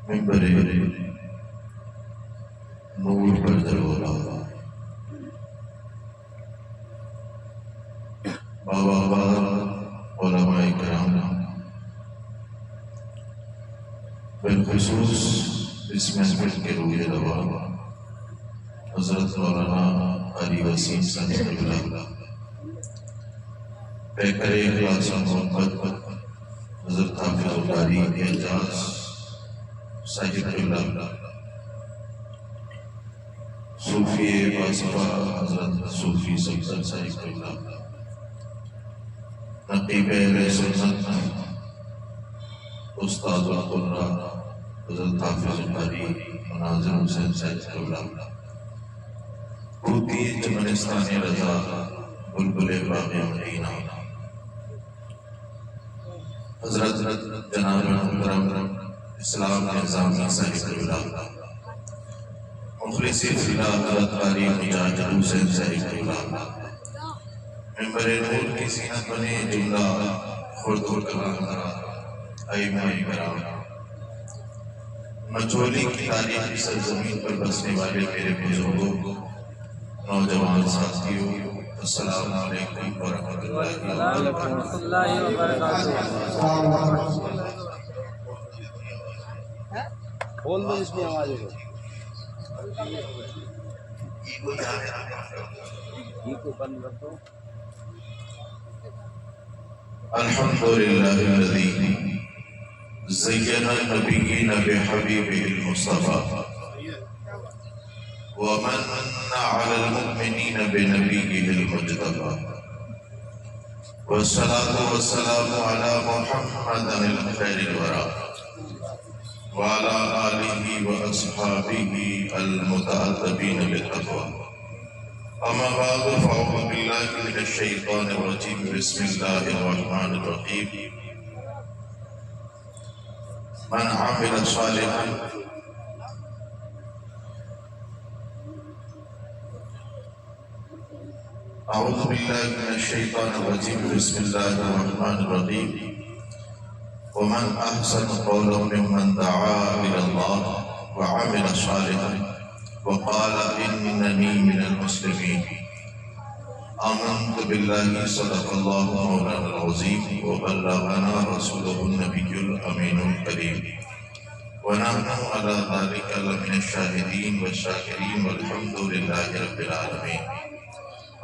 ممبر نور پر درولا بابا علماء کرام، بالخصوص اس محفل کے روح روا حضرت مولانا علی وسیم صاحب اللہ، پیکر اخلاص و محبت حضرت حافظ القاری اعجاز صاحب اللہ، صوفی باصفہ حضرت صوفی سلطان صاحب اللہ، نقیب اہل سنت استاد القرآ حضرت حافظ القاری مناظر حسین صاحب اللہ، بھوتی چمنستان رضا بلبل باغ مدینہ حضرت جناب محترم اسلام نظامی صاحب اللہ، مخلص فلاح حضرت قاری مجاہد حسین صاحب اللہ، ممبر نور کی زینت بنے جملہ خرد و کلام ائمہ کرام، مچولی کی تاریخی سرزمین پر بسنے والے میرے بزرگوں، نوجوان ساتھیوں، السلام علیکم ورحمۃ اللہ وبرکاتہ۔ بول دو اس کی آواز کو بند کر دو۔ الحمد للہ الذی زین النبیین بحبیبہ المصطفیٰ ومن علی المؤمنین بنبیہ المجتبیٰ والصلاة والسلام علی محمد الخیر الورى وعلى آلہ واصحابہ المتعتبین بالتقوى، اما بعد فاعوذ باللہ من الشیطان الرجیم، بسم اللہ الرحمن الرحیم، من عمل صالحا اعوذ باللہ من الشیطان الرجیم، بسم اللہ الرحمن الرحیم، ومن احسن قولا ممن دعا الى اللہ وعمل صالحا وقال اننی من المسلمین، آمنت باللہ صدق اللہ مولانا العظیم وبلغنا رسولہ النبی الامین الکریم ونحن علی ذلک لمن الشاہدین والشاکرین والحمد للہ رب العالمین۔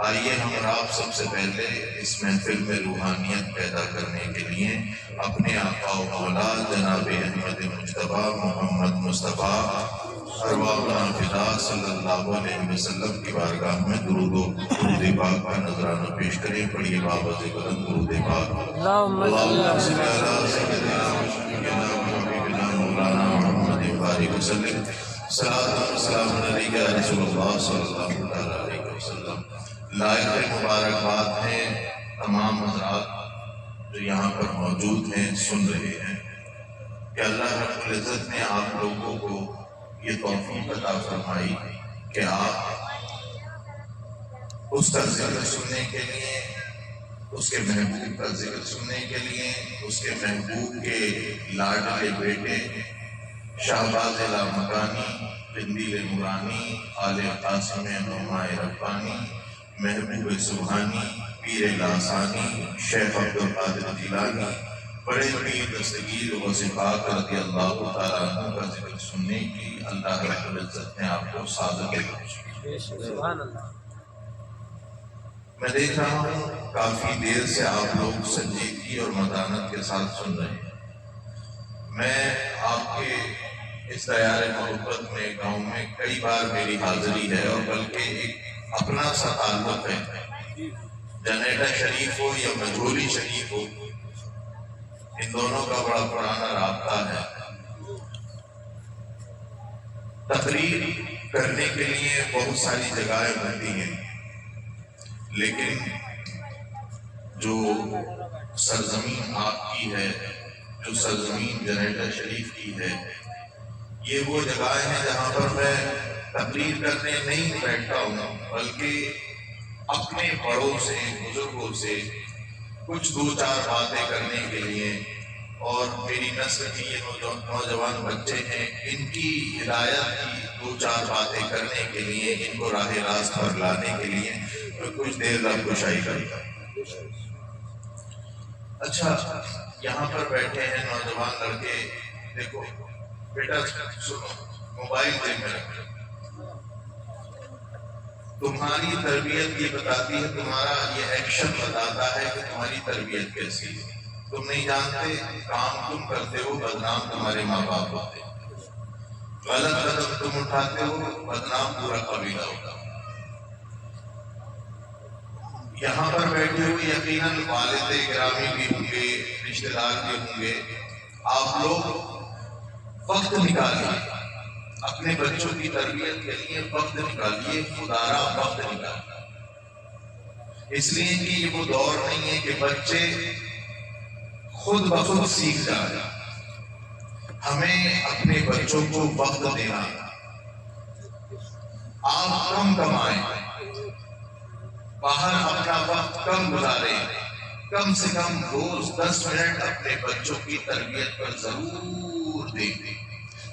آئیے ہم اور آپ سب سے پہلے اس محفل میں روحانیت پیدا کرنے کے لیے اپنے آقا و مولا جناب احمد مجتبیٰ محمد مصطفیٰ ارواحنا فدا صلی اللہ علیہ وسلم کی بارگاہ میں درود و پاک کا نذرانہ پیش کریں۔ پڑھیے بابت بلند درود پاک، اللہم صلی علی سیدنا وشفیعنا وحبیبنا مولانا محمد بارک وسلم، صلاۃ و سلام علیک یا رسول اللہ صلی اللہ علیہ وسلم۔ لائق مبارکباد ہیں تمام حضرات جو یہاں پر موجود ہیں، سن رہے ہیں کہ اللہ رب العزت نے آپ لوگوں کو یہ توفیق عطا فرمائی کہ آپ اس کا ذکر سننے کے لیے، اس کے محبوب کا ذکر سننے کے لیے، اس کے محبوب کے لاڈلے بیٹے شہباز لامکانی، قندیل نورانی، آل قاسم نعماء ربانی، محبوب سبحانی، پیر لاسانی، شیخ عبدالقادر جیلانی، بڑے پیر دستگیر وصفاق رضی اللہ تعالیٰ عنہ کا ذکر سننے کی اللہ رب العزت نے آپ کو سعادت بخشی۔ میں دیکھ رہا ہوں کافی دیر سے آپ لوگ سنجیدگی اور متانت کے ساتھ سن رہے ہیں۔ میں آپ کے اس دیار محبت میں گاؤں میں کئی بار میری حاضری ہے، اور بلکہ ایک اپنا سا تعلق ہے، جنیٹا شریف ہو یا مجھولی شریف ہو، ان دونوں کا بڑا پرانا رابطہ ہے۔ تقریر کرنے کے لیے بہت ساری جگہیں بنتی ہیں، لیکن جو سرزمین آپ کی ہے، جو سرزمین جنیٹا شریف کی ہے، یہ وہ جگہیں ہیں جہاں پر میں تقریر کرنے نہیں بیٹھتا ہوں، بلکہ اپنے بڑوں سے، بزرگوں سے کچھ دو چار باتیں کرنے کے لیے اور میری نسل کی یہ نوجوان بچے ہیں، ان کی ہدایت کی دو چار باتیں کرنے کے لیے، ان کو راہ راست پر لانے کے لیے میں کچھ دیر لب گشائی کرتا ہوں۔ اچھا، یہاں پر بیٹھے ہیں نوجوان لڑکے، دیکھو بیٹا سنو، موبائل دے میں رکھو، تمہاری تربیت یہ بتاتی ہے، تمہارا یہ ایکشن بتاتا ہے کہ تمہاری تربیت کیسی ہے۔ تم نہیں جانتے کام تم کرتے ہو بدنام تمہارے ماں باپ ہوتے، غلط قدم تم اٹھاتے ہو بدنام پورا قبیلہ ہوتا۔ یہاں پر بیٹھے ہوئے یقیناً والد گرامی بھی ہوں گے، رشتہ دار بھی ہوں گے، آپ لوگ وقت نکالیے اپنے بچوں کی تربیت کے لیے، وقت نکالیے، خدارا وقت نکالیے، اس لیے کہ یہ وہ دور نہیں ہے کہ بچے خود بخود سیکھ جائیں۔ ہمیں اپنے بچوں کو وقت دینا، آپ کم کمائیں، باہر اپنا وقت کم گزاریں، کم سے کم روز 10 منٹ اپنے بچوں کی تربیت پر ضرور دیں،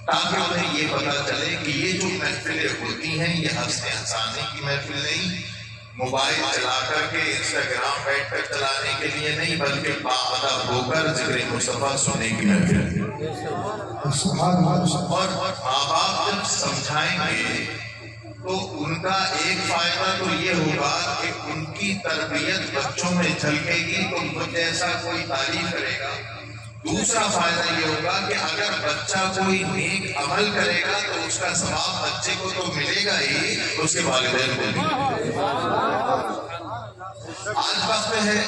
تاکہ انہیں یہ پتا چلے کہ یہ جو محفلیں ہوتی ہیں یہ ہنسنے ہنسانے کی محفل نہیں، موبائل چلا کر کے انسٹاگرام بیٹھ کر چلانے کے لیے نہیں، بلکہ باادب ہو کر ذکر مصطفیٰ سننے کی محفل ہے۔ اور ماں باپ جب سمجھائیں گے تو ان کا ایک فائدہ تو یہ ہوگا کہ ان کی تربیت بچوں میں جھلکے گی تو ان جیسا کوئی تعریف کرے گا۔ دوسرا فائدہ یہ ہوگا کہ اگر بچہ کوئی نیک عمل کرے گا تو اس کا ثواب بچے کو تو ملے گا ہی، اس کے والدین کو بھی۔ آج وقت ہے،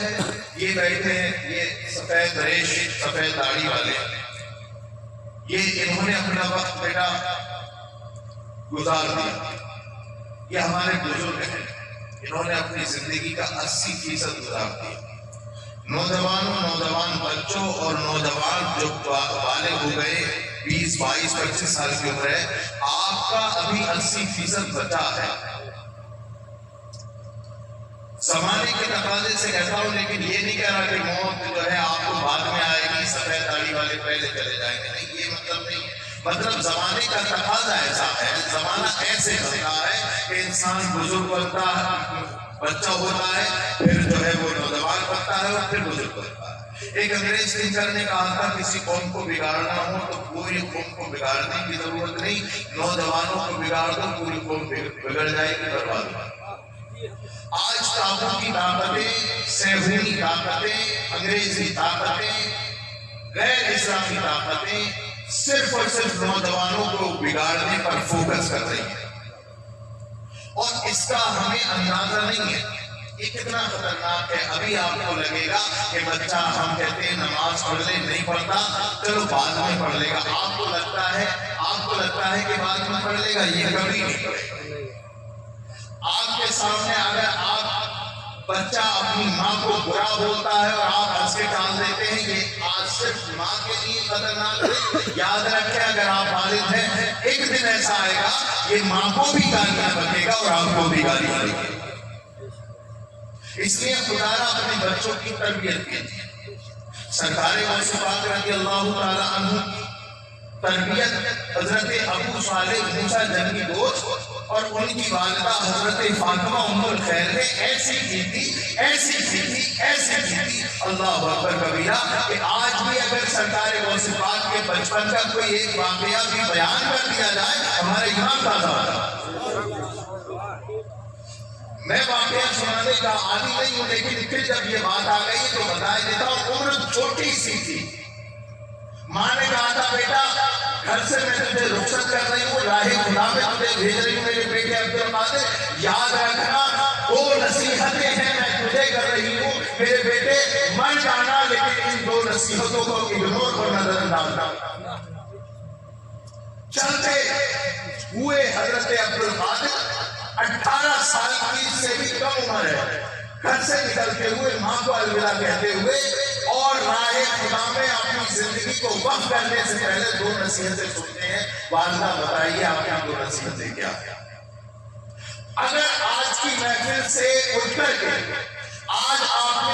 یہ بیٹھے ہیں، یہ سفید ریش سفید داڑھی والے، یہ انہوں نے اپنا وقت بیٹا گزار دیا، یہ ہمارے بزرگ ہیں، انہوں نے اپنی زندگی کا 80% گزار دیا۔ نوجوان بچوں اور نوجوان جو بالغ ہو گئے 20 22 25 سال کی عمر ہے، آپ کا ابھی 80% بچا ہے۔ زمانے کے تقاضے سے کہتا ہوں، لیکن یہ نہیں کہہ رہا کہ موت جو ہے آپ کو بعد میں آئے گی، سفید داڑھی والے پہلے چلے جائیں گے، نہیں، یہ مطلب نہیں ہے۔ مطلب زمانے کا تقاضا ایسا ہے، زمانہ ایسے بنتا ہے کہ انسان بزرگ بنتا ہے، بچہ ہوتا ہے، پھر جو ہے وہ نوجوان بنتا ہے اور پھر بزرگ بنتا ہے۔ ایک انگریز ٹیچر نے کہا تھا کسی قوم کو بگاڑنا ہو تو پوری قوم کو بگاڑنے کی ضرورت نہیں، نوجوانوں کو بگاڑ دو پوری قوم بگڑ جائے گی، برباد ہو۔ آج طاقت کی طاقتیں، صہیونی طاقتیں، انگریزی طاقتیں، غیر اسلامی طاقتیں صرف اور صرف نوجوانوں کو بگاڑنے پر فوکس کر رہی ہیں، اور اس کا ہمیں اندازہ نہیں ہے یہ کتنا خطرناک ہے۔ ابھی آپ کو لگے گا کہ بچہ، ہم کہتے ہیں نماز پڑھ لے، نہیں پڑھتا، چلو بعد میں پڑھ لے گا، آپ کو لگتا ہے کہ بعد میں پڑھ لے گا، یہ کبھی نہیں پڑھے گا۔ آپ کے سامنے اگر آپ بچہ اپنی ماں کو برا بولتا ہے اور آپ ہنس کے ٹال دیتے ہیں، یہ آج صرف ماں کے لیے خطرناک ہے۔ یاد رکھیں اگر آپ والد ہیں، ایک دن ایسا آئے گا یہ ماں کو بھی گالیاں بکے گا اور آپ کو بھی گالیاں بکے گا۔ اس لیے خدارا اپنے بچوں کی تربیت کیجیے۔ سرکار غوث پاک رضی اللہ تعالی عنہ کی تربیت حضرت ابو صالح موسیٰ جنگی دوست اور ان کی والدہ حضرت فاطمہ ام الخیر نے ایسی کی تھی اللہ اکبر کبیرہ، کہ آج بھی اگر سرکار غوث پاک کے بچپن کا کوئی ایک واقعہ بھی بیان کر دیا جائے ہمارے ایمان تازہ ہوتا۔ میں واقعہ سنانے کا عادی نہیں ہوں، لیکن پھر جب یہ بات آ گئی تو بتا دیتا ہوں۔ عمر چھوٹی سی تھی، ماں نے کہا تھا بیٹا گھر سے میں تجھے رخصت کر رہی ہوں، راہ خدا میں تجھے بھیج رہی ہوں، میرے بیٹے عبد القادر یاد رکھنا دو نصیحتیں ہیں میں تجھے کر رہی ہوں، میرے بیٹے من جانا لیکن ان دو نصیحتوں کو اگنور اور نظر انداز نہ۔ چلتے ہوئے حضرت عبد القادر 18 سال کی سے بھی کم عمر ہے، گھر سے نکلتے ہوئے ماں کو الوداع کہتے ہوئے اور راہ خدا میں اپنی زندگی کو وقف کرنے سے پہلے دو نصیحتیں سنتے ہیں۔ والدہ بتائیے آپ کی دو نصیحتیں کیا ہیں؟ اگر آج کی محفل سے اٹھ کر کے آج آپ نے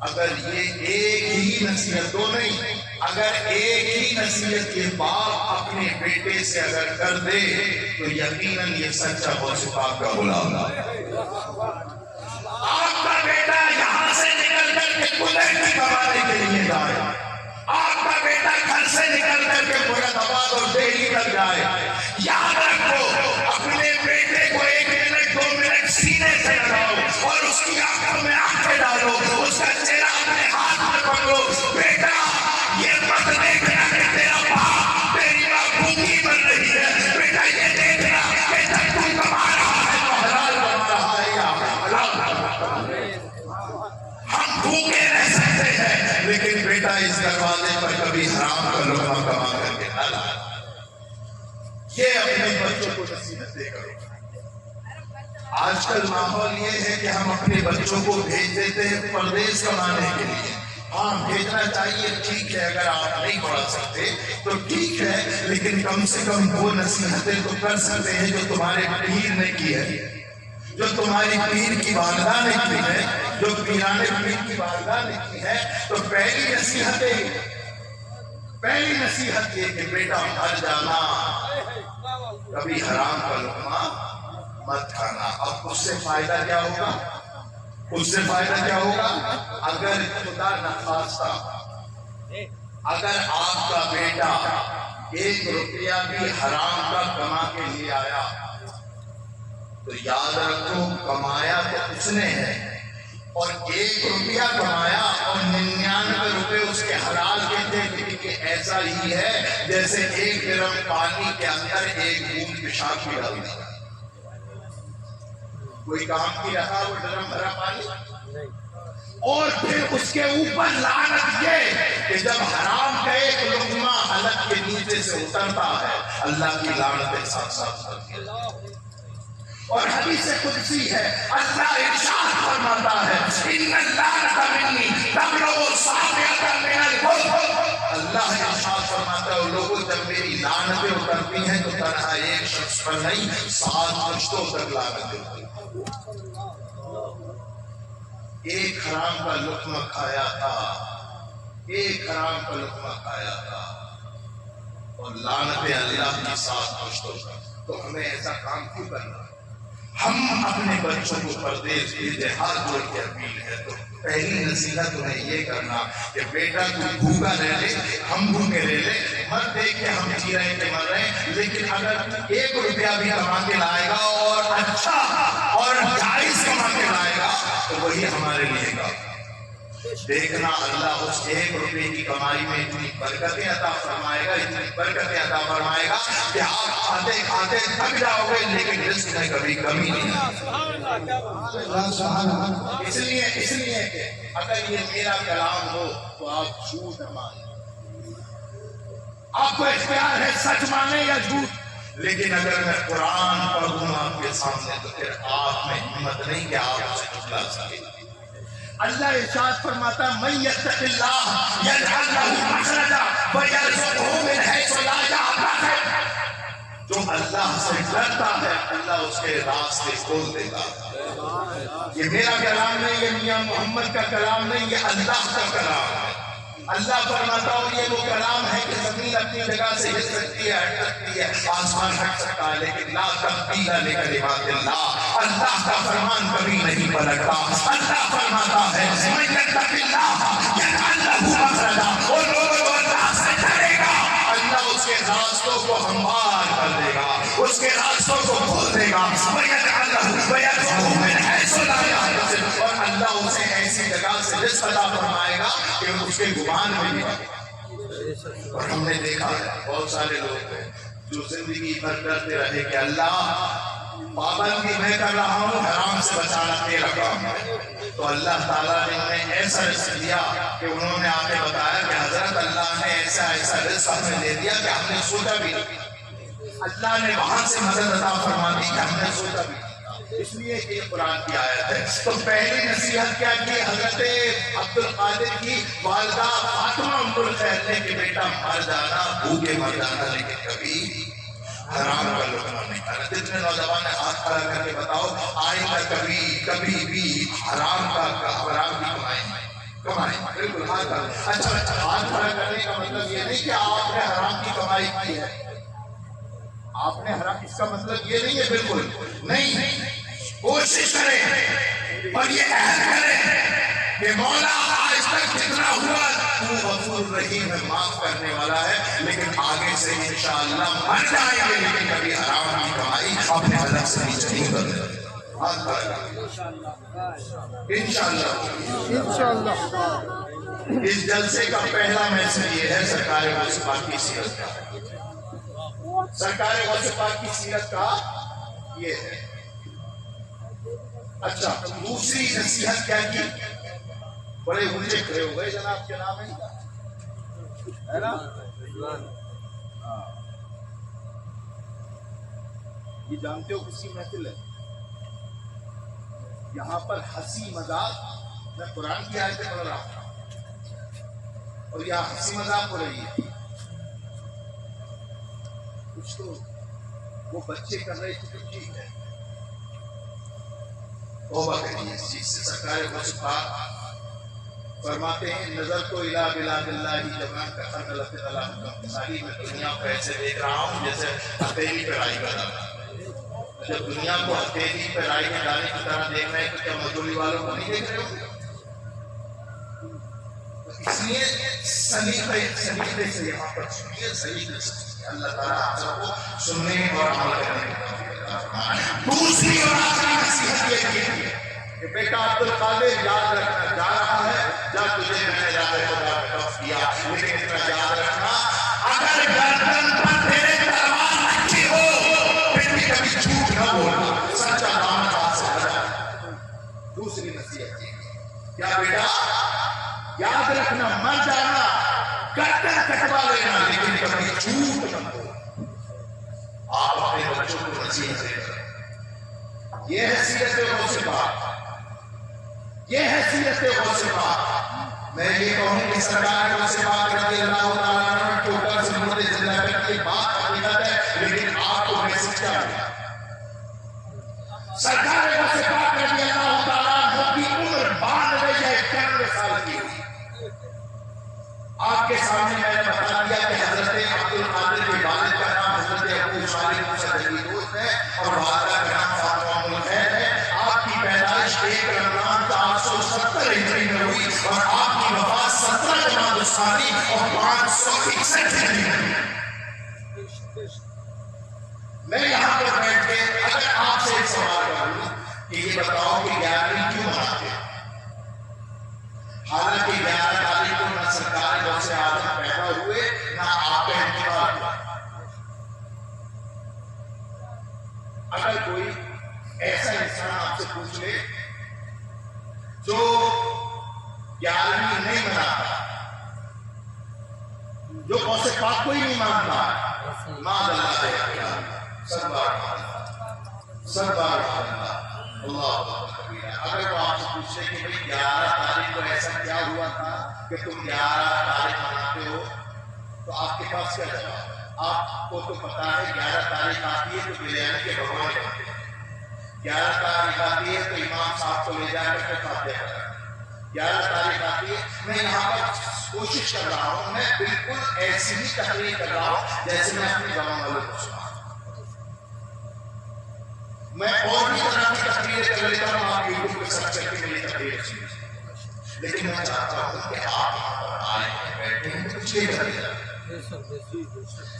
اگر یہ ایک ہی نصیحت، دو نہیں، اگر ایک ہی نصیحت یہ باپ اپنے بیٹے سے اگر کر دے تو یقیناً یہ سچا غوث پاک کا غلام ہے۔ آپ کا بیٹا یہاں سے نکل کر کے کلہڑی کمانے کے لیے جائے، آپ کا بیٹا گھر سے نکل کر کے مرادآباد اور دہلی تک جائے، یاد رکھو اپنے بیٹے کو 1 منٹ 2 منٹ سینے سے لگاؤ اور اس کی آنکھوں میں آنکھیں ڈالو، اس کا چہرہ اپنے ہاتھ میں پکڑو، بیٹا یہ مت دیکھنا کہ تیرا باپ تیری ماں بھوکی مر رہی ہے، بیٹا یہ دیکھنا کہ جب تو کما رہا ہے تو حلال کما رہا ہے یا حرام کما رہا ہے۔ ہم بھوکے رہ سکتے ہیں لیکن بیٹا اس دروازے پر کبھی حرام کا لقمہ کما کر کے نہ لانا۔ یہ اپنے بچوں کو نصیحتیں کرو۔ آج کل ماحول یہ ہے کہ ہم اپنے بچوں کو بھیج دیتے ہیں پردیس کمانے کے لیے۔ ہاں بھیجنا چاہیے، ٹھیک ہے، اگر آپ نہیں پڑھا سکتے تو ٹھیک ہے، لیکن کم سے کم وہ نصیحتیں تو کر سکتے ہیں جو تمہارے پیر نے کی ہے، جو تمہاری پیر کی والدہ نے کی ہے، جو پیران پیر کی والدہ نے کی ہے۔ تو پہلی نصیحت یہ کہ بیٹا مر جانا، کبھی حرام کا لقمہ مت کھانا۔ اب اس سے فائدہ کیا ہوگا؟ اس سے فائدہ کیا ہوگا؟ اگر خدا نخواستہ اگر آپ کا بیٹا 1 روپیہ بھی حرام کا کما کے لیے آیا تو یاد رکھو کمایا تو اس نے ہے، اور 1 روپیہ کمایا اور 99 روپے اس کے حلال کے تھے، لیکن ایسا ہی ہے جیسے 1 ڈرم پانی کے اندر 1 بوند پیشاب کی ڈال دیا۔ کوئی کام کی رہا وہ ڈرم بھرا پانی، اور پھر اس کے اوپر لعنت یہ کہ جب حرام کا 1 لقمہ حلق کے نیچے سے اترتا ہے اللہ کی لعنتیں ساتھ ساتھ اترتی ہیں۔ اور حدیث قدسی ہے، اللہ ارشاد فرماتا ہے ان اللعنۃ منی تبلغ سابعۃ من الکفر۔ اللہ ارشاد فرماتا ہے لوگوں جب میری لعنتیں اترتی ہیں تو تنہا ایک شخص پر نہیں 7 رشتوں تک لعنتیں اترتی ہیں۔ ایک حرام کا لقمہ کھایا تھا اور لعنتیں اللہ کی 7 رشتوں تک۔ تو ہمیں ایسا کام کیوں کرنا؟ ہم اپنے بچوں کو پردیس بھیجے، ہاتھ جوڑ کے اپیل ہے۔ تو پہلی نصیحت انہیں یہ کرنا کہ بیٹا تو بھوکا رہ لے، ہم بھوکے رہ لے، مت دیکھ کے ہم جی رہے کہ مر رہے ہیں، لیکن اگر 1 روپیہ بھی کما کے لائے گا اور اچھا اور جائز کما کے لائے گا تو وہی ہمارے لیے گا۔ دیکھنا اللہ اس 1 روپے کی کمائی میں اتنی برکتیں عطا فرمائے گا، اتنی برکتیں عطا فرمائے گا کہ آپ کھاتے کھاتے تھک جاؤ گے لیکن رزق میں کبھی کمی نہیں آئے۔ اس لیے کہ اگر یہ میرا کلام ہو تو آپ جھوٹ مانیں، آپ کو اختیار ہے سچ مانیں یا جھوٹ، لیکن اگر میں قرآن پڑھوں آپ کے سامنے تو پھر آپ میں ہمت نہیں کہ آپ اسے جھٹلا سکیں۔ اللہ ارشاد فرماتا ہے من یتق اللہ یجعل لہ مخرجا ویرزقہ من حیث لا یحتسب۔ جو اللہ سے ڈرتا ہے اللہ اس کے راستے کھول دے گا۔ یہ میرا کلام نہیں، یہ میاں محمد کا کلام نہیں، یہ اللہ کا کلام ہے۔ اللہ فرماتا ہوں یہ وہ کلام ہے کہ زمین اپنی جگہ سے ہل سکتی ہے، ہٹ سکتی ہے، آسمان ہٹ سکتا ہے، لیکن لا تبدیل لکلمات اللہ، اللہ کا فرمان کبھی نہیں پلٹتا۔ اللہ فرماتا ہے من یتق اللہ یجعل لہ مخرجا، اور لوگوں اللہ سے ڈرے گا اللہ اس کے راستوں کو ہموار کر دے گا، اس کے راستوں کو کھول دے گا، ویجعل لہ ویرزقہ من حیث لا یحتسب، اور اللہ اسے ایسی جگہ سے رزق عطا فرمائے گا کہ اس کے گمان میں نہیں آئے۔ اور ہم نے دیکھا ہے بہت سارے لوگ ہیں جو زندگی بھر کرتے رہے کہ اللہ پابندی میں کر رہا ہوں، حرام سے بچانا تیرا کام ہے، تو اللہ تعالیٰ نے انہیں ایسا رزق دیا کہ انہوں نے آگے بتایا کہ حضرت اللہ نے ایسا رزق ہمیں دے دیا کہ ہم نے سوچا بھی نہیں، اللہ نے وہاں سے مدد عطا فرما دی کہ ہم نے سوچا بھی نہیں۔ اس لیے کہ قرآن کی آیت ہے۔ تو پہلی نصیحت کیا کی حضرت عبد القادر کی والدہ فاطمہ ام الخیر نے کہ بیٹا مر جانا، بھوکے مر جانا، لیکن کبھی حرام کا لقمہ نہیں کھانا۔ جتنے نوجوان نے ہاتھ کھڑا کر کے بتاؤ آئندہ کبھی بھی حرام کی کمائی نہیں، کمائی. بالکل ہاتھ کھڑا. اچھا ہاتھ کھڑا کرنے کا مطلب یہ نہیں کہ آپ نے حرام کی کمائی کی ہے. آپ نے حرام، اس کا مطلب یہ نہیں ہے. بالکل نہیں. کوشش کریں اور یہ عہد کریں کہ مولا آج تک جتنا ہوا تو غفور رحیم ہے، معاف کرنے والا ہے، لیکن آگے سے انشاءاللہ مر جائیں گے لیکن کبھی حرام کی کمائی اپنے حلق سے نیچے نہیں کرنے. انشاءاللہ. اس جلسے کا پہلا میسج یہ ہے سرکار غوث پاک کی سیرت کا. سرکار غوث پاک کی سیرت کا یہ ہے. اچھا دوسری نصیحت کیا کی؟ بڑے اونچے کھڑے ہو گئے جناب. کیا نام ہے نا؟ یہ جانتے ہو کس کی محفل ہے؟ یہاں پر ہنسی مذاق، میں قرآن کی آیتیں پڑھ رہا ہوں اور یہاں ہنسی مذاق ہو رہی ہے. کچھ تو وہ بچے کر رہے تھے تو ٹھیک ہے، توبہ کریے اس چیز سے. سرکار غوث پاک فرماتے ہیں نظر تو الہ بلاد اللہ جوان کا خط لفظ اللہ کا مثالی. میں دنیا کو ایسے دیکھ رہا ہوں جیسے ہتھیلی پہ رائی کا دانا. جب دنیا کو ہتھیلی پہ رائی کے دانے کی طرح دیکھ رہے ہیں تو کیا مزدوری والوں کو نہیں دیکھ رہے ہوں؟ اس لیے سلیقے سے یہاں پر سنیے، سلیقے سے. اللہ تعالیٰ آپ سب کو سننے اور عمل کرنے کا. دوسری اور آخری نصیحت یہ کی کہ بیٹا عبد القادر یاد رکھنا، جا رہا ہے جا، تجھے میں نے جانے خدا کا وقت دیا، لیکن اتنا یاد رکھنا اگر گردن پر تیرے تلوار رکھی ہو پھر بھی کبھی جھوٹ نہ بولنا، سچا دامن ہاتھ سے ہٹا. دوسری نصیحت کیا بیٹا؟ یاد رکھنا مر جانا، گردن کٹوا لینا، لیکن کبھی جھوٹ نہ بولنا. آپ اپنے بچوں کو نصیحت دیں. یہ ہے سیرت غوث پاک، یہ ہے سیرت غوث پاک. میں یہ کہوں کہ سرکار غوث پاک رضی اللہ تعالیٰ عنہ کے اوپر سے مردے زندہ کرنے کی بات حقیقت ہے، لیکن آپ کو میسج کیا ہے؟ سرکار غوث پاک رضی اللہ تعالیٰ عنہ کی عمر 92 یا 91 سال کی ہوئی. آپ کے سامنے میں نے بتا دیا کہ حضرت عبد القادر کے والد کا نام حضرت ابو صالح موسیٰ دوست ہے اور والدہ کا نام فاطمہ ام الخیر ہے. آپ کی پیدائش 1 رمضان 470 ہجری میں ہوئی اور آپ کی وفات 17 جمادی الثانی اور 561 ہجری میں ہوئی. میں یہاں پر بیٹھ کے اگر آپ سے ایک سوال کروں کہ یہ بتاؤ کہ 11ویں کیوں مناتے ہیں؟ حالانکہ 11 تاریخ کو نہ سرکار غوث اعظم پیدا ہوئے نہ آپ کا انتقال ہوا. اگر کوئی ایسا انسان آپ سے پوچھ لے جو 11ویں نہیں مناتا، جو غوث پاک کو ہی نہیں مانتا، ماذ اللہ دے سب بار اللہ. اگر وہ آپ سے پوچھے کہ بھئی 11 تاریخ کو ایسا کیا ہوا تھا کہ تم 11 تاریخ مناتے ہو، تو آپ کے پاس کیا جواب ہے؟ آپ کو تو پتا ہے 11 تاریخ آتی ہے تو بریانی کے بھگوان بنتے ہیں، 11 تاریخ آتی ہے تو امام صاحب کو لے جا کر کے فاتحہ کرتے ہیں، 11 تاریخ آتی ہے. میں یہاں پر کوشش کر رہا ہوں، میں بالکل ایسی ہی تقریر کر رہا ہوں جیسے میں اپنے گاؤں والوں کو سنا. میں اور بھی طرح کی تقریر کر لیتا ہوں، آپ یوٹیوب پہ سرچ کر کے میری تقریر سنیں، لیکن میں چاہتا ہوں کہ آپ یہاں پر آئیں بیٹھیں ہیں کچھ نہیں کریں.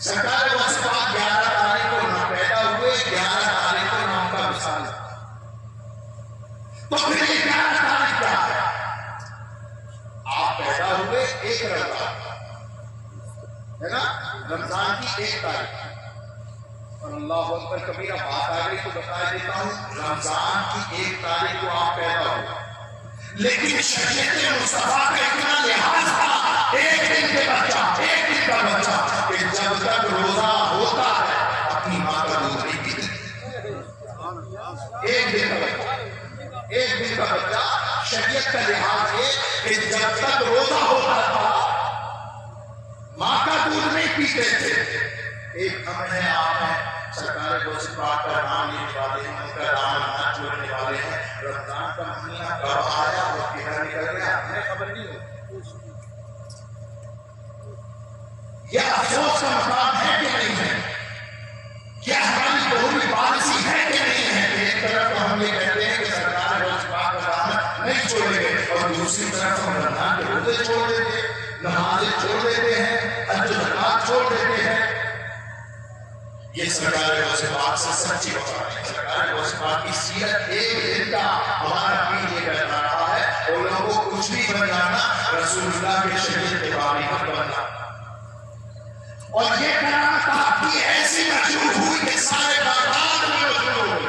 سرکار غوث پاک 11 تاریخ کو نہ پیدا ہوئے، 11 تاریخ کو نہ ان کا وصال ہے. تو پھر یہ 11 تاریخ کیا ہے؟ آپ پیدا ہوئے 1 رمضان ہے نا، رمضان کی 1 تاریخ. اور اللہ اکبر کبیرہ بات آ گئی تو بتا دیتا ہوں، رمضان کی 1 تاریخ کو آپ پیدا ہوئے، لیکن شریعت مصطفیٰ کا اتنا لحاظ تھا 1 دن کے بچہ، 1 دن کا بچہ کہ جب تک روزہ ہوتا ہے اپنی ماں کا دودھ نہیں پیتے. 1 دن کا بچہ، 1 دن کا بچہ، شریعت کا لحاظ ہے کہ جب تک روزہ ہوتا تھا ماں کا دودھ نہیں پیتے تھے. ایک ہم ہیں، آپ ہیں، سرکار غوث پاک کا نام لینے والے ہیں، ان کا نام نہ چھوڑنے والے ہیں. رمضان کا مہینہ کب آیا اور کدھر نکل گیا ہمیں خبر نہیں ہوتی. روزے چھوڑ دیتے ہیں، نمازیں چھوڑ دیتے ہیں، حج و زکات چھوڑ دیتے ہیں. یہ سرکار غوث پاک سے سچی وفا ہے. سرکار غوث پاک کی سیرت ایک دن کا ہمارا پیر یہ کہتا رہا ہے، اور لوگوں کو کچھ بھی بن جانا، رسول اللہ کے شریعت کے باری مت بننا. اور یہ کرامت آپ کی ایسی مشہور ہوئی کہ سارے بغداد میں مشہور ہو گئی،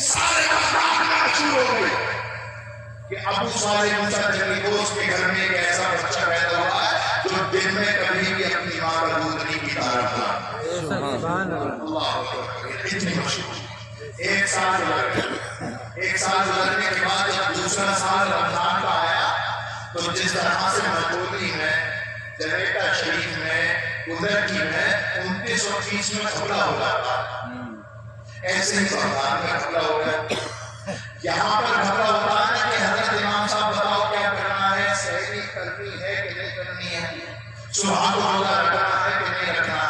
سارے بغداد میں مشہور ہو گئی کہ ابو صالح موسیٰ جلیلوس کے گھر میں ایک ایسا بچہ پیدا ہوا ہے جو دن میں کبھی بھی اپنی ماں کا دودھ نہیں پیتا رہا. اللہ اتنی مشہور. ایک سال گزرنے کے بعد جب دوسرا سال رمضان کا آیا تو جس طرح سے مقبولی میں، جنیٹا شریف میں، ادھر کی میں 2930 میں حملہ ہو جاتا، ایسے ہی بغداد میں حملہ ہو گیا. یہاں پر حملہ ہوتا ہے کہ حضرت امام صاحب بتاؤ کیا کرنا ہے، سحری کرنی ہے کہ نہیں کرنی ہے، صبح کو روزہ رکھنا ہے کہ نہیں رکھنا ہے.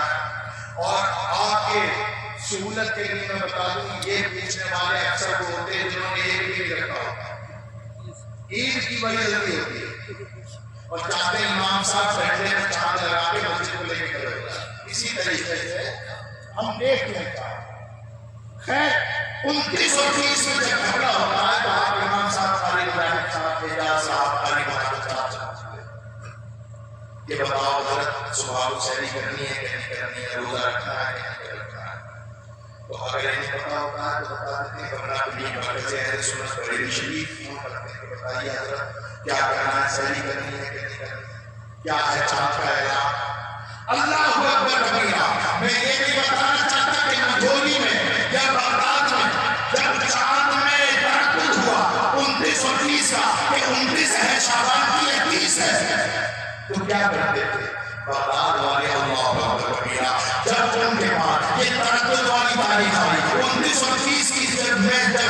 اور آپ کے سہولت کے لیے میں بتا دوں، یہ پوچھنے والے اکثر وہ ہوتے ہیں جنہوں نے ایک بھی رکھا ہوتا ہے. عید کی بڑی جلدی ہوتی ہے اور چاہتے ہیں امام صاحب پہلے میں چاند لگا کے مسجد کو لے کے کرے ہوتا ہے. اسی طریقے سے ہم دیکھ لیں گا. خیر 2930 میں جب حملہ ہوتا ہے تو آپ امام صاحب خالد ابراہیم صاحب اعجاز صاحب علی محمد صاحب یہ بتاؤ حضرت صبح کو سحری کرنی ہے کہ نہیں کرنی ہے، روزہ رکھنا ہے کہ نہیں رکھنا ہے. تو اگر انہیں پتا ہوتا ہے تو بتا دیتے ہیں. بڑا پلیگ مرکز اہل سنت بریلوی شریف فون کرتے ہیں کہ بتائیے حضرت کیا کرنا ہے، سحری کرنی ہے کہ نہیں کرنی ہے، کیا ہے چاند کا اعلان. اللہ اکبر کبیرہ. میں یہ بھی بتانا چاہتا کہ منگولی میں یا بغداد میں جب چاند میں ترقب ہوا 2930 کا کہ 29 ہے شعبان کی 31 ہے تو کیا کرتے تھے بغداد والے؟ اللہ اکبر کبیرہ. جب ان کے بعد یہ ترقب والی تاریخ آئی 2930 کی جب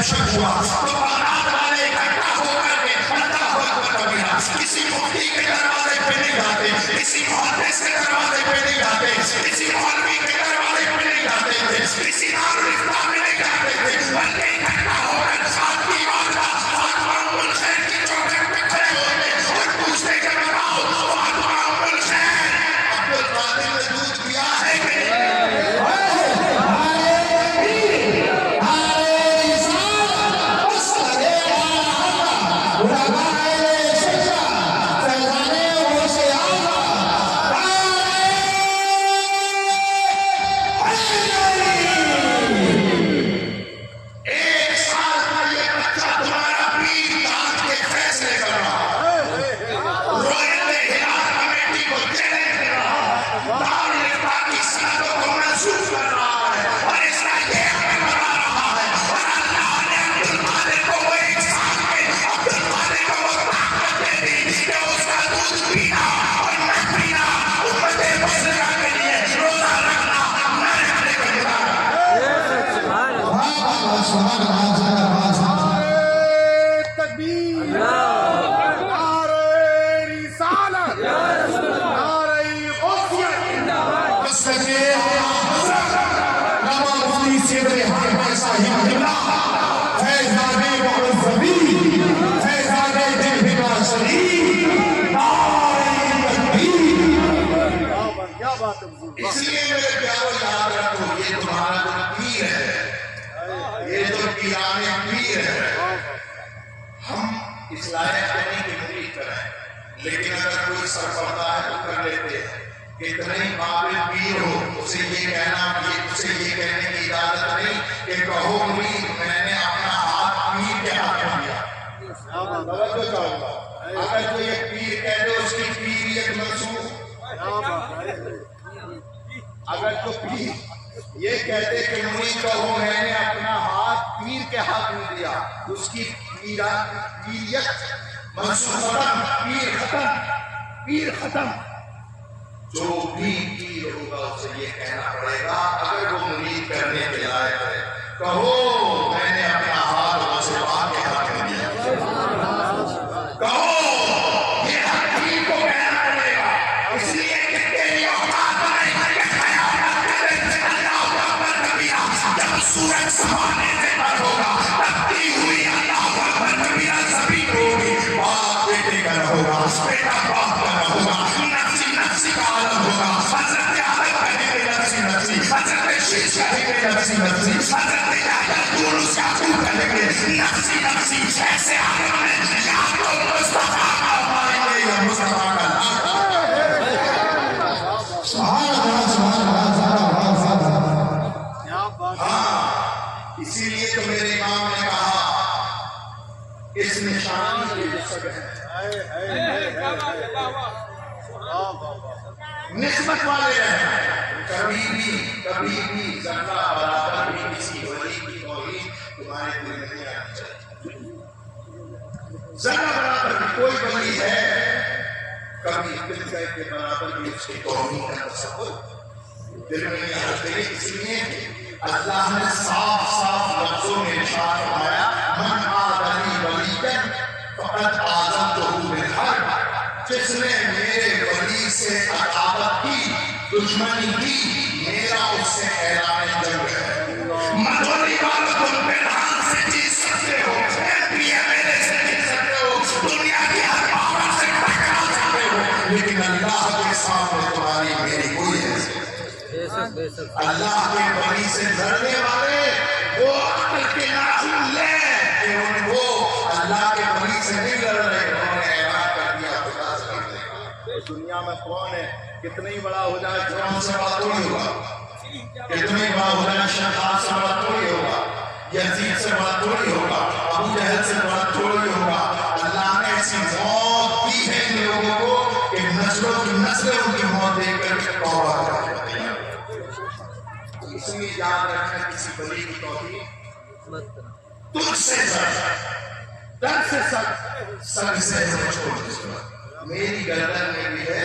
شک ہوا تو بغداد والے اکٹھا ہو کر کے اللہ اکبر کبیرہ کسی مفتی کے دروازے پہ نہیں جاتے، کسی محدث کے دروازے پہ نہیں جاتے، کسی مولوی کے دروازے پہ نہیں جاتے تھے، کسی دارالفتہ میں نہیں جاتے تھے، بلکہ اکٹھا ہو کر ساتھ کی والا فاطمہ ام الخیر کی چوکھٹ پہ کھڑے ہوتے اور پوچھتے کہ بتاؤ فاطمہ ام الخیر عبد القادر نے دودھ پیا ہے کہ نہیں؟ اس لیے میرے پیارو یاد رکھو یہ تمہارا جو پیر ہے، یہ جو پیرانے پیر ہے، ہم اس لائق نہیں کہ مرید کریں، لیکن اگر کوئی سر پڑتا ہے تو کر لیتے ہیں. کتنے ہی قابل پیر ہو اسے یہ کہنے کی اجازت نہیں کہ کہو مرید میں نے اپنا ہاتھ پیر کے ہاتھ میں دیا. توجہ چاہوں گا. اگر کوئی ایک پیر کہہ دے اس کی پیریت منسوخ، اگر تو پیر یہ کہتے کہ مرید کہو میں نے اپنا ہاتھ پیر کے ہاتھ میں دیا، اس کی پیریت منسوخ، ختم، پیر ختم. جو بھی پیر ہوگا اسے یہ کہنا پڑے گا اگر وہ مرید کرنے کے لائق ہے، کہو میں نے اپنا ہاتھ غوث پاک کے ہاتھ میں دیا. کہو یہ حق پیر کو کہنا پڑے گا. اس لیے کہ تیری اوقات بنائی کہ خیانت کرے اللہ اکبر کبیرہ. جب سورج سمانے سے پر ہوگا تبتی ہوئی اللہ اکبر کبیرہ زمین ہوگی، باپ بیٹے کا ہوگا، بیٹا اس کبھی میں نفسی نفسی حضرت یحییٰ یونس یعقوب کہنے کے نفسی نفسی ایسے آنے میں یا تو مصطفیٰ کا مانیں گے یا مصطفیٰ کا ہاں اسی لیے تو میرے امام نے کہا اس نشانی کے جو سب ہے نسبت والے ہیں کبھی بھی ذرہ برابر بھی کسی ولی کی توہین تمہارے دل میں نہیں آنی چاہیے ذرہ برابر بھی کوئی ولی ہے کبھی دل کے برابر بھی اس کی توہین کا تصور دل میں نہیں آنا چاہیے اس لیے اللہ نے صاف صاف لفظوں میں ارشاد فرمایا من عادی ولیًا فقد آذنتہ بالحرب جس نے میرے ولی سے عداوت کی دشمنی کی میرا اس سے اعلان جنگ ہے مدوری والوں تم پنہان سے جیت سکتے ہو میرے سے جیت سکتے ہو دنیا کی ہر پاور سے ٹکرا سکتے ہو لیکن اللہ کے سامنے تمہاری میری کوئی حیثیت اللہ کے ولی سے لڑنے والے وہ عقل کے ناخن لیں کہ وہ اللہ کے ولی سے نہیں لڑ رہے انہوں نے اعلان کر دیا خدا سے لڑ لیں دنیا میں کون ہے کتنا ہی بڑا ہو جائے فرعون سے بڑا تھوڑی ہوگا کتنا ہی بڑا ہو جائے شداد سے بڑا تھوڑی ہوگا یزید سے بڑا تھوڑی ہوگا ابو جہل سے بڑا تھوڑی ہوگا اللہ نے ایسی موت دی ہے ان لوگوں کو کہ نسلوں کی نسلیں ان کی موت دیکھ کر توبہ کرتے ہیں اس لیے یاد رکھنا کسی ولی کی توہین تجھ سے در سے سر سے چھوڑ دے میری گردن میں بھی ہے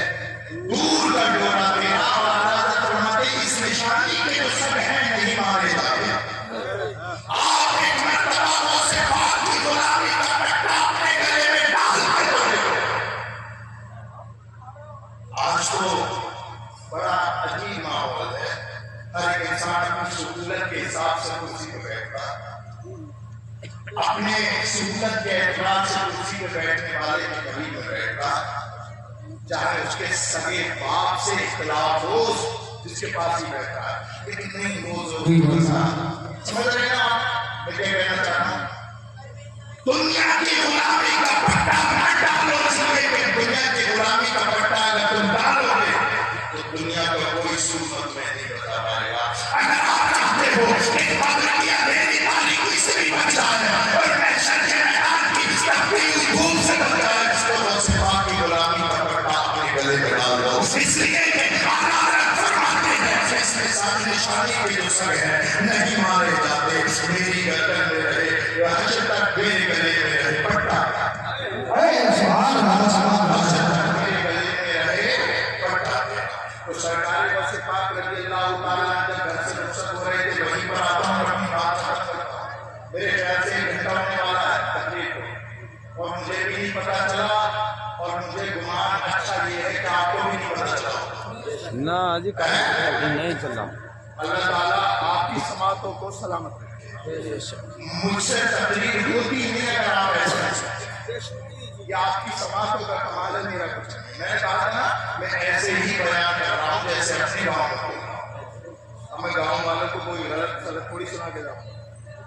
دور کا ڈورا تیرا اور اللہ فرماتے اس نشانی کے جو سب ہیں نہیں مارے جاتے آپ ایک مرتبہ سے بات کی غلامی کا پٹا اپنے گلے میں ڈال کے تو آج تو بڑا عجیب ماحول ہے ہر ایک انسان اپنی سہولت کے حساب سے کرسی پہ بیٹھتا اپنے سہولت کے اعتبار سے کرسی پہ بیٹھنے والے کی قریب میں بیٹھتا چاہے اس کے سگے باپ سے اختلاف ہو جس کے پاس ہی بیٹھتا ہے لیکن نہیں روز سمجھ رہے ہیں آپ میں کیا کہنا چاہتا ہوں دنیا کی غلامی کا پٹا نہ ڈالو دنیا کی غلامی کا پٹا اگر تم ڈالو گے تو دنیا کا کوئی صورت میں نہیں بتا پائے گا اگر آپ چاہتے ہو کہ پابندیاں میری والی کوئی سے بھی بچ جائے اور میں شر کے میدان کی تکبیر دھوم سے بچ جائے اس کو وصفا کی غلامی کا پٹا اپنے گلے میں ڈال دو اس لیے کہ حرارت فرماتے ہیں جس میں ساری نشانی کے جو سر ہے نہیں مارے جاتے میری گردن میں رہے حشر تک میرے گلے میں رہے پٹا سبحان اللہ میرے گلے میں رہے پٹا تو سرکاری بس پاک رضی اللہ تعالیٰ جب گھر سے رخصت ہو رہے تھے وہیں پر آتا ہوں اپنی بات ختم کرتا ہوں میرے خیال سے ایک گھنٹہ ہونے والا ہے تقریر کو اور مجھے بھی نہیں پتا چلا اور مجھے گمان اچھا یہ ہے کہ آپ کو بھی نہیں پتا چلا نہ جی نہیں چلا اللہ تعالیٰ آپ کی سماعتوں کو سلامت رکھے مجھ سے تقریر ہوتی نہیں اگر آپ ایسا یہ آپ کی سماعتوں کا کمال ہے میرا کچھ نہیں میں نے کہا تھا میں ایسے ہی بیان کر رہا ہوں جیسے اپنے گاؤں میں اب میں گاؤں والوں کو کوئی غلط سلط تھوڑی سنا کے جاؤں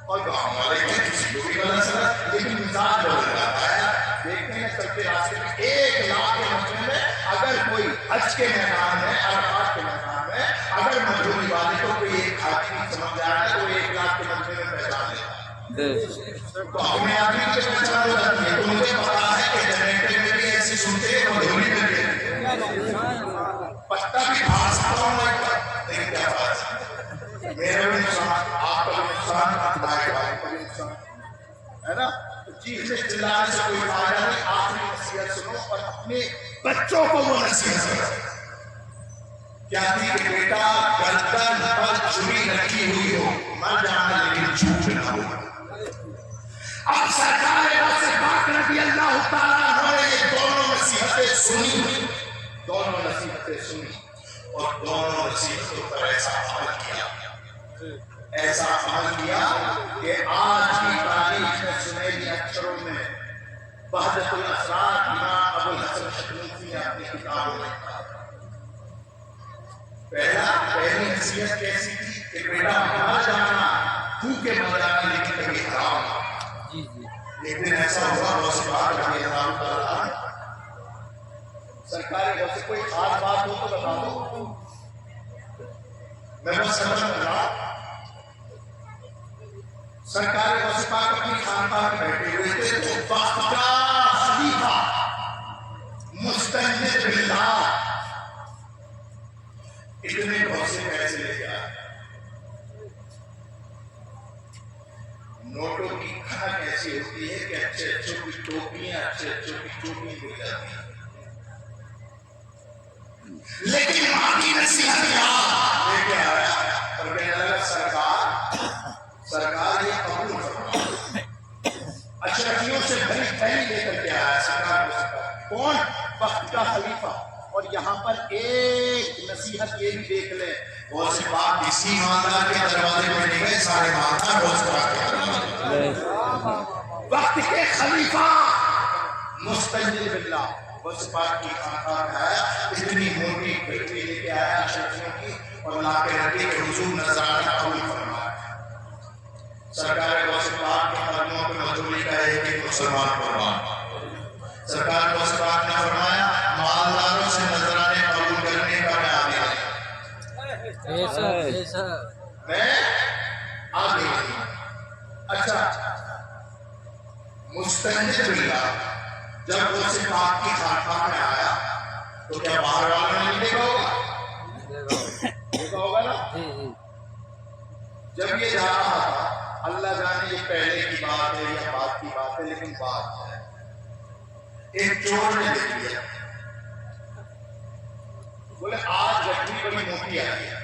اور گاؤں والے کسی کو بھی غلط سلط لیکن مزاج بدل جاتا ہے دیکھتے ہیں چلتے راستے میں 1 لاکھ کے مسئلے میں اگر کوئی حج کے میدان میں عرفات کے میدان میں اگر مجبوری والے کو کوئی ایک آدمی سمجھ جائے تو 1 لاکھ کے مسئلے میں پہچان لیتا تو اپنے آدمی کے پہچان ہو جاتی ہے تو مجھے پتا ہے کہ جنریٹر میں بھی ایسی سنتے ہیں مجھوری میں بھی پتہ بھی کھا سکتا ہوں لیکن کیا بات میرے بھی نقصان آپ کا بھی نقصان بھائی بھائی کا بھی نقصان ہے نا جی سے چلانے سے کوئی فائدہ نہیں آخری نصیحت سنو اور اپنے بچوں کو وہ نصیحت کرو کیا تھی کہ بیٹا گردن پر چھری رکھی ہوئی ہو مر جانا لیکن جھوٹ نہ ہو اب سرکار واسطے پاک رضی اللہ تعالیٰ عنہ نے یہ دونوں نصیحتیں سنی اور دونوں نصیحتوں پر ایسا عمل کیا کہ آج کی تاریخ میں سنہری اکثروں میں وحدت الاسرار امام ابو الحسن شکنوفی نے اپنی کتابوں میں پہلی نصیحت کیسی تھی کہ بیٹا مر جانا کیونکہ مر جانا لیکن کبھی حرام نہ۔ جی جی ایک دن ایسا ہوا غوث پاک رضی اللہ تعالیٰ سرکار غوث کوئی خاص بات ہو تو بتا دو، میں بس سمجھ رہا سرکار غوث پاک اپنی خانقاہ میں بیٹھے ہوئے تھے تو وقت کا خلیفہ مستنجد باللہ اتنے بہت سے پیسے لے کے آئے، نوٹوں کی کھنک ایسی ہوتی ہے کہ اچھے اچھوں کی ٹوپیاں اچھے اچھوں کی ٹوپیاں مل جاتی ہیں، لیکن ماں کی نصیحت یاد لے کے آیا اور کہنے لگا سرکار یہ قبول فرمائے، اشرفیوں سے بڑی تھیلی لے کر کے آیا سرکار کو، کون؟ وقت کا خلیفہ۔ اور یہاں پر ایک نصیحت یہ بھی دیکھ لیں، غوث پاک کسی مالدار کے دروازے میں نہیں گئے، سارے مالدار غوث پاک کے دروازے میں۔ وقت کے خلیفہ مستنجد باللہ غوث پاک کی خانقاہ میں آیا، اتنی موٹی پھٹی لے کے آیا اشرفیوں کی اور لا کے رکھی کہ حضور نذرانہ قبول فرمایا۔ سرکار غوث پاک کے قدموں پہ مجبوری کا ایک ایک مسلمان قربان۔ سرکار غوث پاک نے فرمایا مالداروں سے نذرانے قبول کرنے کا میں آگے میں آگے نہیں۔ اچھا مستنجد باللہ جب غوث پاک کی خانقاہ میں آیا تو کیا باہر والوں نے نہیں دیکھا ہوگا؟ دیکھا ہوگا نا؟ جب یہ جا رہا تھا اللہ جانے یہ پہلے کی بات ہے یا بعد کی بات ہے، لیکن بات ہے ایک چور نے دیکھ لیا، بولے آج گٹھی بڑی موٹی آئی ہے۔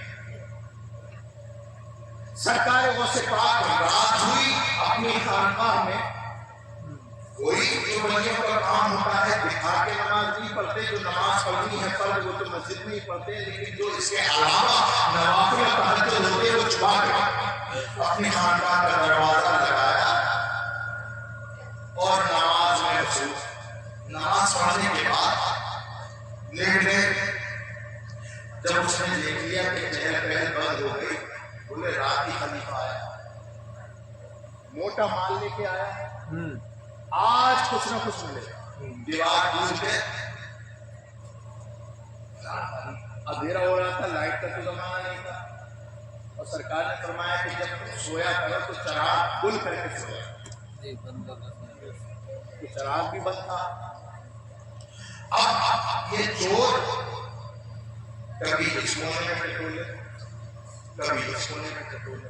سرکار غوث پاک رات ہوئی اپنی خانقاہ میں کوئی جو بندیوں کا کام ہوتا ہے دکھا کے نماز نہیں پڑھتے، جو نماز پڑھنی ہے فرض وہ تو مسجد میں ہی پڑھتے ہیں، لیکن جو اس کے علاوہ نوافل تہجد ہوتے ہیں وہ چھپا کے اپنی خانقاہ کا دروازہ لگایا اور نماز میں مصروف۔ نماز پڑھنے کے بعد لیٹ جب اس نے دیکھ لیا کہ چہل پہل بند ہو گئی، بولے رات ہی خلیفہ آیا، موٹا مال لے کے آیا ہے، آج کچھ نہ کچھ ملے۔ دیوار ٹوٹ کے اندھیرا ہو رہا تھا، لائٹ کا تو زمانہ نہیں تھا، اور سرکار نے فرمایا کہ جب تم سویا کرو تو چراغ کھل کر کے سویا، تو چراغ بھی بند تھا۔ اب یہ چور کبھی اس کونے میں ٹٹولے، کبھی اس کونے میں ٹٹولے،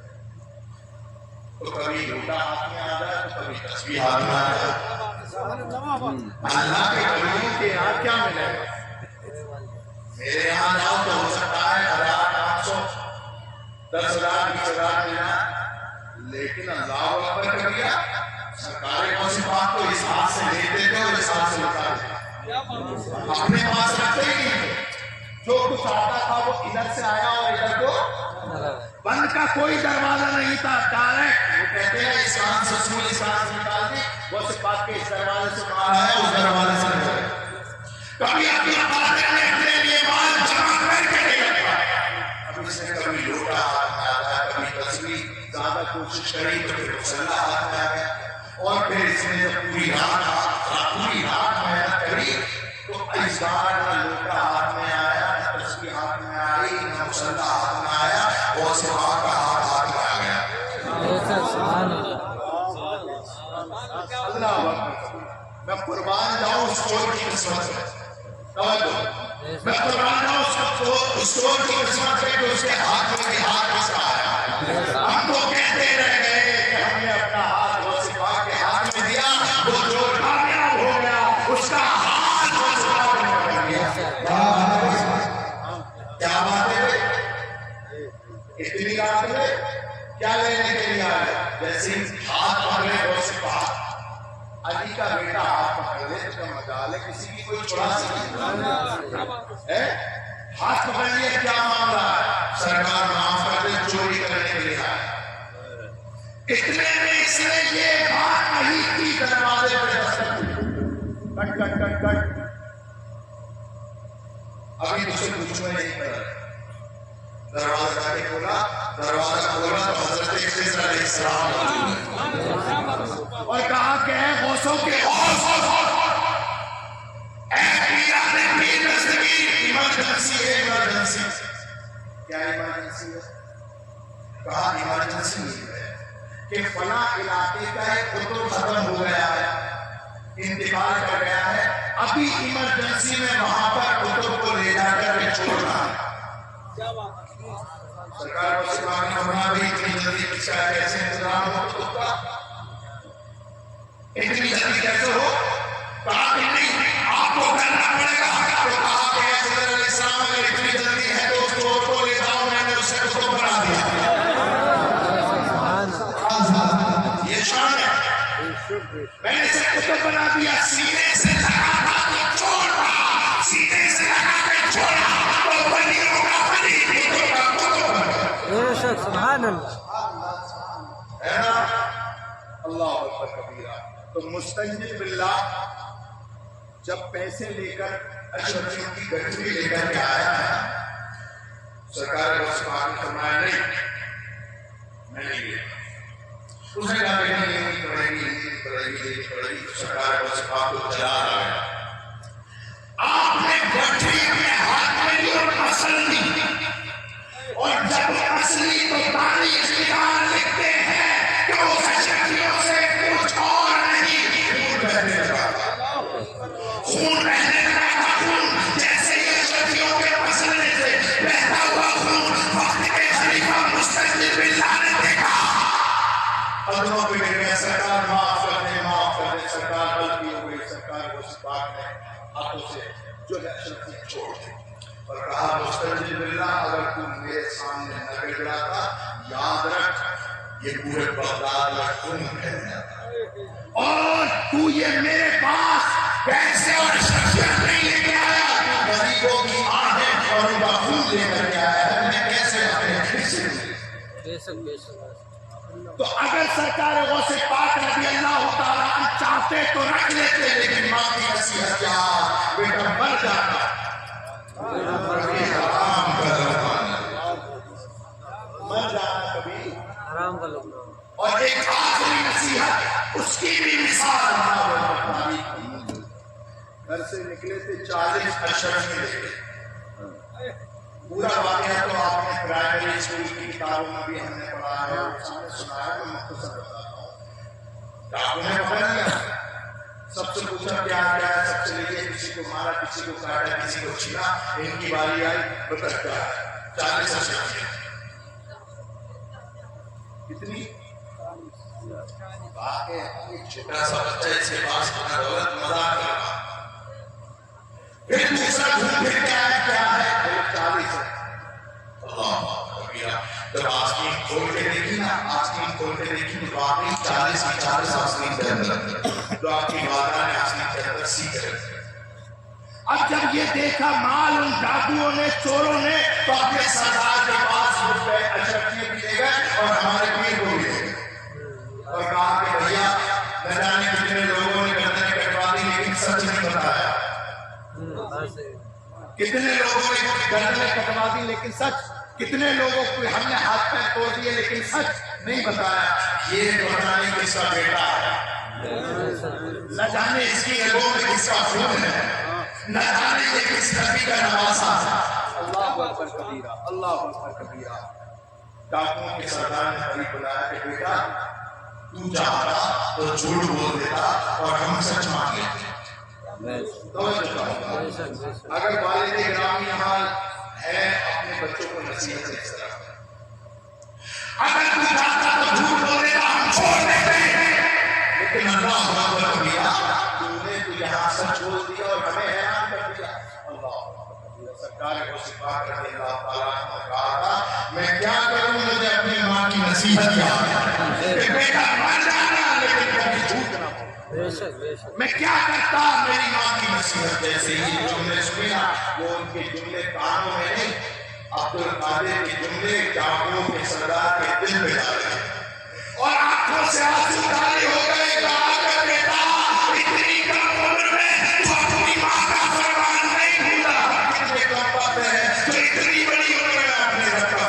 تو کبھی لوٹا ہاتھ میں آ جائے تو کبھی تسبیح ہاتھ میں آ جائے۔ اللہ کے ولیوں کے یہاں کیا ملے گا؟ میرے یہاں جاؤ تو ہو سکتا ہے 1500 10,000 20,000 ملنا، لیکن اللہ اکبر کبیرہ سرکار غوث پاک کو اس ہاتھ سے لیتے تھے اور اس ہاتھ سے لوٹا دیتے، اپنے پاس رکھتے ہی نہیں تھے۔ جو کچھ آتا تھا وہ ادھر سے آیا اور ادھر کو بند کا کوئی دروازہ نہیں تھا، ڈائریکٹ وہ کہتے ہیں اس کان سے سوئی اس کان سے نکال دی، غوث پاک کے اس دروازے سے مارا ہے اس دروازے سے نکال۔ کبھی اپنی باتیں نے اپنے لیے مال جمع کر کے نہیں رکھا، اب اس نے کبھی لوٹا ہاتھ میں آتا، کبھی تسبیح زیادہ کوشش کری تو پھر مسلح ہاتھ میں آ گیا، اور پھر اس نے جب پوری رات محنت کری تو اس بار نہ لوٹا ہاتھ میں آیا، نہ تسبیح ہاتھ میں آئی، نہ مسلح ہاتھ میں آیا، غوث پاک کا ہاتھ میں آ گیا۔ اللہ اکبر۔ میں قربان جاؤں اس چور کی قسمت سے، توجہ، میں قربان جاؤں اس چور کی قسمت سے کہ اس کے ہاتھ میں ہاتھ کس کا آیا۔ ہم تو کہتے رہ گئے کہ ہم نے اپنا ہاتھ غوث پاک کے ہاتھ میں دیا، وہ چور کامیاب ہو گیا، اس کا ہاتھ غوث پاک نے پکڑ لیا۔ کیا بات ہے؟ اتنی رات میں کیا لینے کے لیے آیا؟ جیسے ہاتھ پکڑے غوث پاک، علی کا بیٹا ہاتھ پکڑ لے تو کیا مجال ہے کسی کی کوئی چھڑا سکتی ہے؟ ہاتھ پکڑ لیے کیا معاملہ ہے؟ سرکار معاف کر دے، چوری کرنے کے لیے آیا۔ اتنے میں اس نے یہ بات کہی تھی، دروازے پہ دستک ہوئی، کٹ کٹ کٹ کٹ، ابھی تجھے کچھ میں نہیں پڑا، دروازہ جا کے کھولا، دروازہ کھولا تو حضرت خضر علیہ السلام اور کہا کہ اے غوثوں کے غوث، اے پیران پیر دستگیر، ایمرجنسی ہے، ایمرجنسی۔ کیا ایمرجنسی ہے؟ کہا ایمرجنسی ہے کہ فلاں علاقے کا ایک قطب ختم ہو گیا ہے، انتقال کر گیا ہے، ابھی ایمرجنسی میں وہاں پر قطب کو لے جا کر کے چھوڑنا ہے۔ سرکار کو سبحان فرما بھی اتنی جلدی کس کا کیسے انتظام ہو قطب کا؟ اتنی جلدی کیسے ہو؟ کہا کہ نہیں، آپ کو کرنا پڑے گا۔ تو کہا کہ اے خضر علیہ السلام اگر اتنی جلدی ہے تو اس چور کو لے جاؤ، میں نے اسے قطب بنا دیا۔ یہ شان ہے، میں نے اسے قطب بنا دیا۔ سینے سے لگا تھا تو چھوڑ رہا، سینے سے لگا کے چھوڑا تو بلیوں کا بلی، قطب کا قطب بن گیا۔ سبحان اللہ، ہے نا؟ اللہ اکبر کبیرہ۔ تو مستنجد باللہ جب پیسے لے کر اشرفیوں کی گٹھری لے کر کے آیا ہے، سرکار کو سبحان فرمایا نہیں، میں نہیں لیا۔ اس نے کہا کہ نہیں لینی پڑے گی، لینی پڑے گی، لینی پڑے گی۔ تو سرکار کو سبحان کو چلا آ گیا۔ آپ نے گٹھری اپنے ہاتھ میں لی اور مسل دی، اور جب اصلی تو تاریخ نگار لکھتے ہیں کہ اس اشرفیوں سے کچھ اور نہیں، خون بہنے لگا تھا، خون بہنے لگا تھا، خون جیسے ہی اشرفیوں کے مسئلے سے بہتا ہوا خون وقت کے خلیفہ مستنجد باللہ نے دیکھا، قدموں پہ گر گیا، سرکار معاف کر دیں، معاف کر دیں، سرکار غلطی ہو گئی۔ سرکار کو اس بات نے ہاتھوں سے جو ہے اشرفی چھوڑ دی اور کہا مستنجد باللہ اگر تم میرے سامنے نہ گر جاتا، یاد رکھ یہ پورے بغداد میں خون پھیل جاتا، اور تو یہ میرے پاس پیسے اور شخصیت نہیں لے کے آیا، تو غریبوں کی آہیں اور ان کا خون لے کر کے آیا ہے، میں کیسے اپنے حصے لوں؟ بے شک بے شک۔ تو اگر سرکار غوث پاک رضی اللہ تعالیٰ عنہ چاہتے تو رکھ لیتے، لیکن ماں کی نصیحت یاد، بیٹا مر جاتا، حرام کا لقمہ، مر جانا کبھی۔ حرام کا لقمہ۔ اور ایک آخری نصیحت، اس کی بھی مثال ہمارے گھر سے نکلے تھے 40 اشرفی لے کے۔ پورا واقعہ تو آپ نے پرائمری اسکول کی کتابوں میں بھی ہم نے پڑھا ہے اور سامنے سنا ہے، میں مختصر بتاتا ہوں۔ ڈاکو نے پکڑ لیا، سب سے پوچھا کیا کیا ہے، سب سے لے کسی کو مارا، کسی کو کاٹا، کسی کو چھینا، ان کی باری آئی، بتا کیا ہے 40 اشرفی۔ کتنی؟ ایک چھوٹا سا بچہ اس کے پاس اپنا دولت مذاق کر رہا، پھر دوسرا گھوم پھر کے آیا، کیا ہے 40 ہے۔ اللہ کبیرہ، جب آسمین کھول کے دیکھی نا، آسمین کھول کے دیکھی تو واقعی 40 کی 40 آسمین کے اندر، جو آپ کی والدہ نے آسمین کے اندر سیکھ رکھے۔ اب جب یہ دیکھا مال ان ڈاکوؤں نے، چوروں نے، تو اپنے سردار کے پاس اٹھ گئے، اشرفیوں بھی لے گئے اور ہمارے پیر کو بھی لے گئے، اور کہا کہ بھیا نہ جانے کتنے لوگوں نے گردنیں کٹوا دی لیکن سچ نہیں بتایا، کتنے لوگوں نے گردنیں کٹوا دی لیکن سچ، کتنے لوگوں کو ہم نے ہاتھ پیر توڑ دیے لیکن سچ نہیں بتایا۔ یہ پتہ نہیں کس کا بیٹا ہے، نہ جانے اس کی رگوں میں کس کا خون ہے، نہ جانے یہ کس نبی کا نواسا ہے۔ اللہ اکبر کبیرہ، اللہ اکبر کبیرہ۔ ڈاکوؤں کے سردار نے قریب بلایا کہ بیٹا تو چاہتا تو جھوٹ بول دیتا اور ہم سچ مان لیتے۔ اگر والد گرامی یہاں ہے، اپنے بچوں کو نصیحت اس طرح، اگر تو چاہتا تو جھوٹ بول دیتا، ہم چھوڑ دیتے، لیکن اللہ اکبر کبیرہ، تو نے تو یہاں سچ بول دیا اور ہمیں حیران کر دیا۔ اللہ اکبر۔ سرکار غوث پاک رضی اللہ تعالیٰ عنہ نے کہا تھا میں کیا کروں، مجھے اپنی ماں کی نصیحت یاد ہے کہ بیٹا مر جانا لیکن کبھی جھوٹ نہ بول۔ میں کیا کرتا، میری ماں کی نصیحت جیسے ہی جملے سنا، وہ ان کے جملے کانوں میں نہیں، عبد القادر کے جملے ڈاکوؤں کے سردار کے دل میں ڈالے اور آنکھوں سے آنسو جاری ہو گئے۔ کہا کہ بیٹا اتنی کم عمر میں تو اپنی ماں کا فرمان نہیں بھولا، کتنے کم باتیں ہیں تو اتنی بڑی عمر میں اپنے رب کا